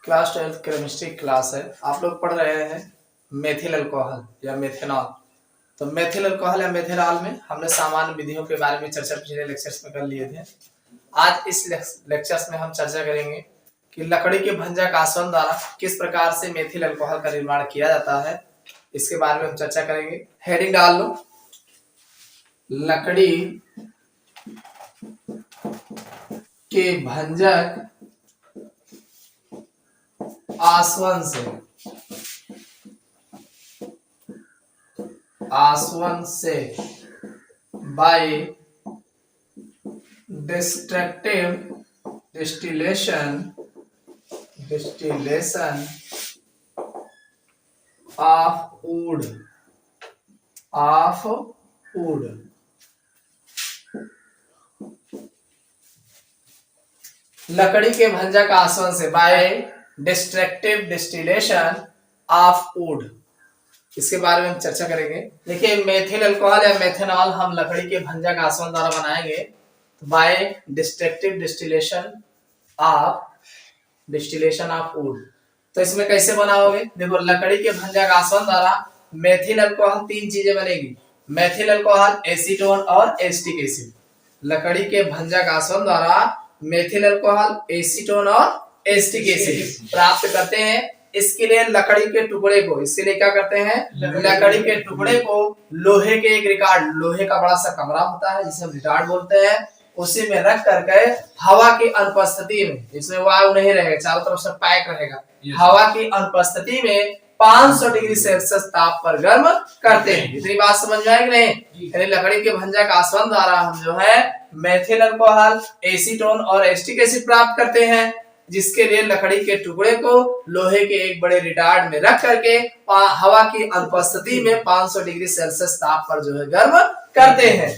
Class 12 chemistry class है। आप लोग पढ़ रहे हैं मेथिल अल्कोहल या मेथेनॉल। तो मेथिल अल्कोहल या मेथेनॉल में हमने सामान्य विधियों के बारे में चर्चा पिछले लेक्चर्स में कर लिए थे। आज इस लेक्चर्स में हम चर्चा करेंगे कि लकड़ी के भंजक आसवन द्वारा किस प्रकार से मेथिल अल्कोहल का निर्माण किया जाता है, इसके बारे में हम चर्चा करेंगे। हेडिंग डाल लो, लकड़ी के भंजक आसवन से by destructive distillation of wood लकड़ी के भंजक आसवन से by destructive distillation of wood, इसके बारे में हम चर्चा करेंगे। देखिए, मेथिल अल्कोहल या मेथेनॉल हम लकड़ी के भंजक आसवन द्वारा बनाएंगे by destructive distillation of wood. तो इसमें कैसे बनाओगे? देखो, लकड़ी के भंजक आसवन द्वारा मेथिल अल्कोहल तीन चीजें बनेगी। मेथिल अल्कोहल, एसीटोन और एसिटिक एसिड। लकड़ी के भंजक आसवन द्वारा मेथिल अल्कोहल, एसीटोन और एसिटिक एसिड प्राप्त करते हैं। इसके लिए लकड़ी के टुकड़े को, इसके लिए क्या करते हैं, लकड़ी के टुकड़े को लोहे के एक रिटार्ड, लोहे का बड़ा सा कमरा होता है जिसे हम रिटार्ड बोलते हैं, उसी में रख करके हवा की अनुपस्थिति में, इसमें वायु नहीं रहेगा, चारों तरफ से पैक रहेगा, हवा की अनुपस्थिति में 500 डिग्री सेल्सियस ताप पर गर्म करते हैं। इतनी बात समझ में आएगी नहीं? यानी लकड़ी के भंजक आसवन द्वारा हम जो है मेथिल अल्कोहल, एसीटोन और एसिटिक एसिड प्राप्त करते हैं, जिसके लिए लकड़ी के टुकड़े को लोहे के एक बड़े रिटार्ड में रख करके हवा की अनुपस्थिति में 500 डिग्री सेल्सियस ताप पर जो है गर्म करते हैं।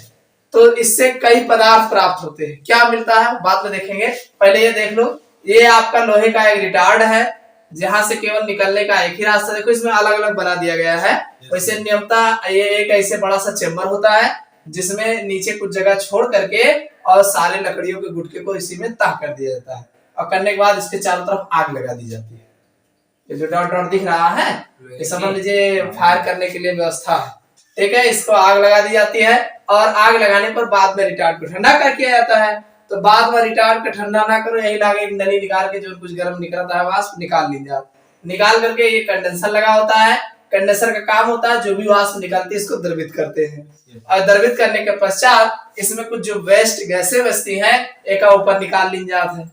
तो इससे कई पदार्थ प्राप्त होते हैं। क्या मिलता है बाद में देखेंगे, पहले ये देख लो। ये आपका लोहे का एक रिटार्ड है जहां से केवल निकलने का एक ही रास्ता, देखो इसमें अलग अलग बना दिया गया है। वैसे नियमतः ये एक ऐसे बड़ा सा चेम्बर होता है जिसमें नीचे कुछ जगह छोड़ करके और सारे लकड़ियों के गुटके को इसी में तह कर दिया जाता है, और करने के बाद इसके चारों तरफ आग लगा दी जाती है। ये जो डॉट डॉट दिख रहा है, ये समझ लीजिए फायर करने के लिए व्यवस्था है, ठीक है। इसको आग लगा दी जाती है और आग लगाने पर बाद में रिटार्ड को ठंडा कर किया जाता है। तो बाद में रिटार्ड को ठंडा ना करो, यही लागे एक नली निकाल के जो कुछ गर्म निकलता है वाष्प निकाल लीजिए। निकाल करके ये कंडेंसर लगा होता है। कंडेंसर का काम होता है जो भी वाष्प निकलती है इसको द्रवित करते हैं, और द्रवित करने के पश्चात इसमें कुछ जो वेस्ट गैसें बचती हैं एक ऊपर निकाल ली जाती है,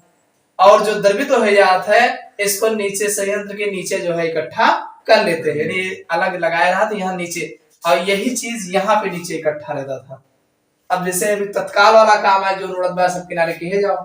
और जो द्रवित हो जाता है इसको नीचे संयंत्र के नीचे जो है इकट्ठा कर लेते हैं। यानी अलग लगाया रहा था यहाँ नीचे, और यही चीज यहाँ पे नीचे इकट्ठा रहता था। अब जैसे अभी तत्काल वाला काम है जो रोड सब किनारे किए जाओ,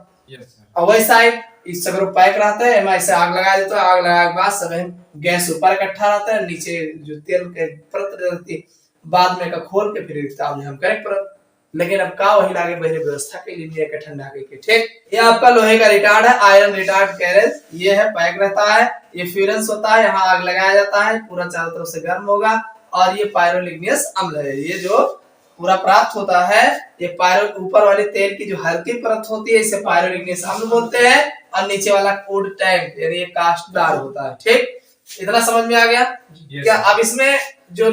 और वैसा इस सगरों पैक रहता है, ऐसे आग लगा देते, आग लगाने के बाद सब गैस ऊपर इकट्ठा रहता है, नीचे जो तेल के परत रहती है, बाद में का खोल के फिर हम करें परत। लेकिन अब का वही लागे पहले व्यवस्था के लिए ठंडा करके, ठीक। ये आपका लोहे का रिटार्ड है, आयरन रिटार्ड कैरेज, ये है पैक रहता है, ये फ्यूरेंस होता है, यहाँ आग लगाया जाता है, पूरा चारों तरफ से गर्म होगा। और ये पायरोलिग्नियस अम्ल है, ये जो पूरा प्राप्त होता है, ये पायरो ऊपर वाले तेल की जो हल्की परत होती है इसे पायरोलिग्नियस अम्ल बोलते हैं, और नीचे वाला वुड टैंक यानी ये कास्टदार होता है, ठीक। इतना समझ में आ गया क्या? अब इसमें जो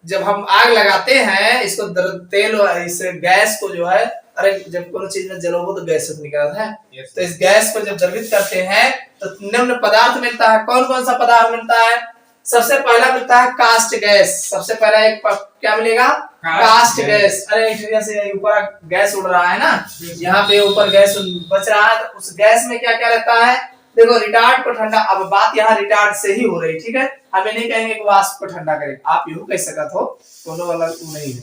जब हम आग लगाते हैं इसको तेल इस गैस को जो है, अरे जब कोई चीज में जलोगे तो गैस निकलता है, तो इस गैस को जब द्रवित करते हैं तो निम्न पदार्थ मिलता है। कौन कौन सा पदार्थ मिलता है? सबसे पहला मिलता है कास्ट गैस। सबसे पहला एक क्या मिलेगा? कास्ट गैस। अरे से ऊपर गैस उड़ रहा है ना, यहाँ पे ऊपर गैस बच रहा है, तो उस गैस में क्या क्या रहता है? देखो, रिटार्ड को ठंडा, अब बात यहाँ रिटार्ड से ही हो रही, ठीक है। हमें नहीं कहेंगे कि वाष्प को ठंडा करें, आप यूं कह सकते हो, दोनों वाला नहीं है।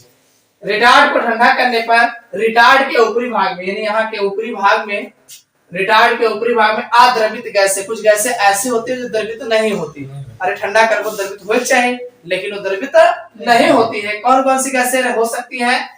रिटार्ड को ठंडा करने पर रिटार्ड के ऊपरी भाग में, यानी यहाँ के ऊपरी भाग में, रिटार्ड के ऊपरी भाग में अद्रवित गैसें, कुछ गैसें ऐसी होती है जो द्रवित नहीं होती। अरे ठंडा कर वो द्रवित हो चाहिए, लेकिन वो द्रवित नहीं होती है। कौन कौन सी गैसें हो सकती हैं?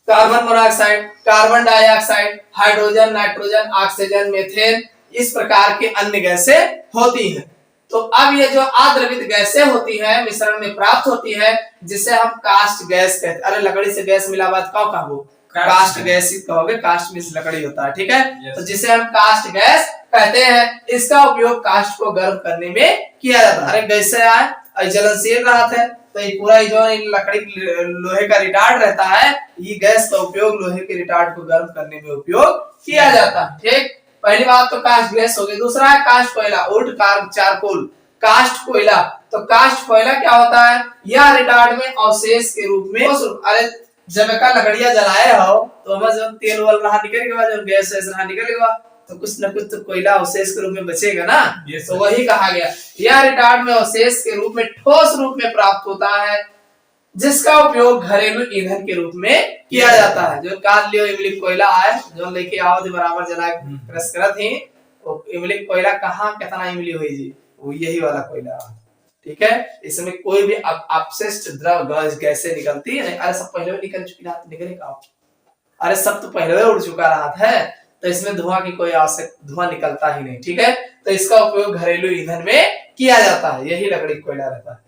Carbon monoxide, carbon dioxide, hydrogen, nitrogen, oxygen, methane, इस प्रकार के अन्य गैसें होती हैं। तो अब ये जो अद्रवित गैसें होती हैं मिश्रण में प्राप्त होती है, जिसे हम कास्ट गैस कहते हैं। अरे लकड़ी से गैस मिला बात का वो कास्ट गैस कहोगे, कास्ट मींस लकड़ी होता है, ठीक है। तो जिसे हम कास्ट गैस कहते हैं, इसका उपयोग कास्ट को गर्म करने में किया जाता है। अरे गैस से आए जलनशील रहता है, तो ये पूरा जो लकड़ी लोहे का रिटार्ड रहता है, ये गैस का उपयोग लोहे के रिटार्ड को गर्म करने में उपयोग किया जाता है, ठीक। पहली बात तो कास्ट गैस हो गई। दूसरा है कास्ट कोयला, वुड चारकोल, कास्ट कोयला। तो कास्ट कोयला क्या होता है, यह रिटार्ड में अवशेष के रूप में, अरे जब का लकड़ियां जलाए हो तो हमें जब तेल वाल रहा निकल के बाद, जब गैस रहा निकल के बाद, तो कुछ न कुछ तो कोयला अवशेष के रूप में बचेगा ना। तो वही कहा गया, यह रिटार्ड में अवशेष के रूप में ठोस रूप में प्राप्त होता है, जिसका उपयोग घरेलू ईंधन के रूप में किया जाता है। जो काल लियो इमली कोयला आए, जो लेके आओ थे बराबर जला क्रश करत ही, वो इमली कोयला कहाँ कितना इमली हुई जी, वो यही वाला कोयला, ठीक है। इसमें कोई भी अपशिष्ट द्रव गैसें निकलती है, अरे सब पहले निकल चुकी रात निकलेगा, अरे सब तो पहले उड़ चुका रहा है, तो इसमें धुआं की कोई आवश्यक, धुआं निकलता ही नहीं, ठीक है। तो इसका उपयोग घरेलू ईंधन में किया जाता है, यही लकड़ी कोयला रहता है।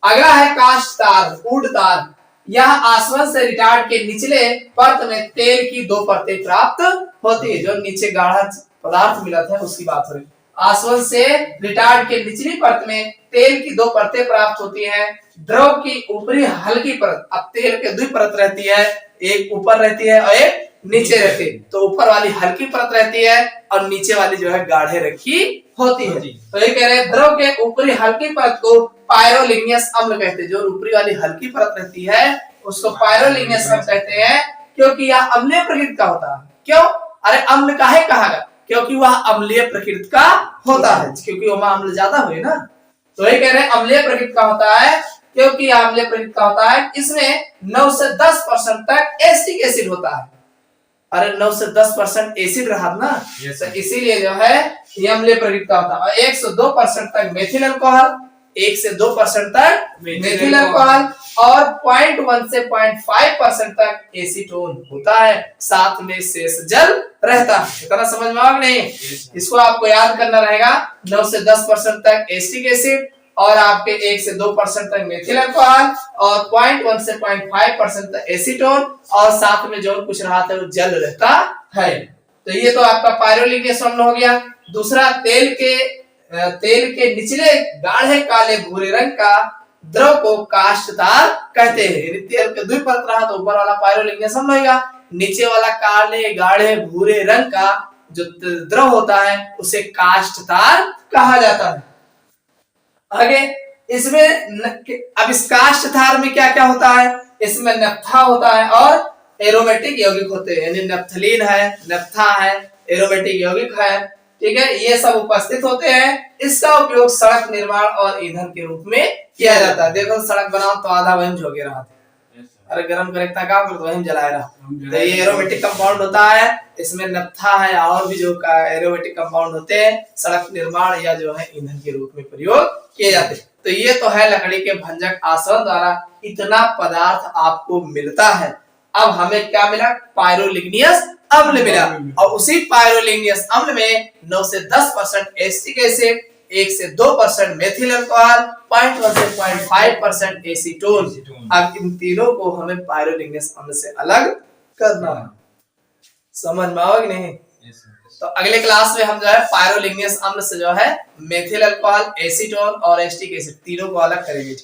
अगला है कास्ट तार, वुड तार। यह आसवन से रिटार्ड के निचले परत में तेल की 2 परतें प्राप्त होती है। जो नीचे गाढ़ा पदार्थ मिला था उसकी बात हो रही। आसवन से रिटार्ड के निचली परत में तेल की 2 परतें प्राप्त होती हैं। द्रव की ऊपरी हल्की परत, अब तेल के 2 परत रहती है, एक ऊपर रहती है और एक नीचे रहती है। तो ऊपर वाली हल्की परत रहती है और नीचे वाली जो है गाढ़े रखी होती है। तो ये कह रहे हैं द्रव के ऊपरी हल्की परत को पायरोलिग्नियस अम्ल कहते हैं। जो ऊपरी वाली हल्की परत रहती है उसको पायरोलिग्नियस अम्ल कहते हैं, क्योंकि यह अम्लीय प्रकृति का होता है। क्यों? अरे अम्ल काहे कहा गया, क्योंकि वह अम्लीय प्रकृति का होता है, क्योंकि वह अम्ल ज्यादा हुए ना। तो ये कह रहे हैं अम्लीय प्रकृति का होता है, क्योंकि अम्लीय प्रकृति का होता है। इसमें 9 से 10% तक एसिटिक एसिड होता है। अरे 9 से 10% एसिड रहा ना, तो इसीलिए जो है ये अम्लीय प्रकृति का होता है। और 1 से 2% तक मेथिल अल्कोहल, 1 से 2% तक मेथिल अल्कोहल, और 0.1 से 0.5% तक एसीटोन होता है। साथ में शेष जल रहता है। इतना समझ में आया नहीं? इसको आपको याद करना रहेगा। 9 से 10% तक एसिटिक एसिड, और आपके 1 से 2% तक मेथिल अल्कोहल, और 0.1 से 0.5% तक एसीटोन, और साथ में जो कुछ रहा था वो जल रहता है। तो ये तो आपका पायरोलिग्नियस अम्ल हो गया। दूसरा तेल के निचले गाढ़े काले भूरे रंग का द्रव को कास्ट तार कहते हैं। तेल के 2 परत रहा तो ऊपर वाला पायरोलिग्नियस अम्ल होगा, नीचे वाला काले गाढ़े भूरे रंग का जो द्रव होता है उसे कास्ट तार कहा जाता है। आगे इसमें अब इस कास्ट तार में क्या क्या होता है, इसमें नफ्था होता है और एरोमेटिक यौगिक होते हैं, यानी नफ्थलीन है, नफ्था है, एरोमेटिक यौगिक है, ठीक है। ये सब उपस्थित होते हैं। इसका उपयोग सड़क निर्माण और ईंधन के रूप में किया जाता है। देखो सड़क बनाओ तो आधा वहीं झोंके रहा था, अरे गरम करेक्टा का कर वहीं जलाए रहा। तो ये एरोमेटिक कंपाउंड होता है, इसमें नफ्था है और भी जो एरोमेटिक कंपाउंड होते हैं, सड़क निर्माण या जो है ईंधन के रूप में प्रयोग किए जाते हैं। तो ये तो है लकड़ी के भंजक आसवन द्वारा इतना पदार्थ आपको मिलता है। अब हमें क्या मिला, पायरोलिग्नियस अम्ल मिला, और उसी पायरोलिग्नियस अम्ल में 9 से 10% एसिटिक एसिड, 1 से 2% मेथिल अल्कोहल, 0.1 से 0.5% एसीटोन। अब इन तीनों को हमें पायरोलिग्नियस अम्ल से अलग करना है। समझ में आओगे नहीं? तो अगले क्लास में हम जो है पायरोलिग्नियस अम्ल से जो है मेथिल अल्कोहल, एसीटोन और एसिटिक एसिड तीनों को अलग करेंगे।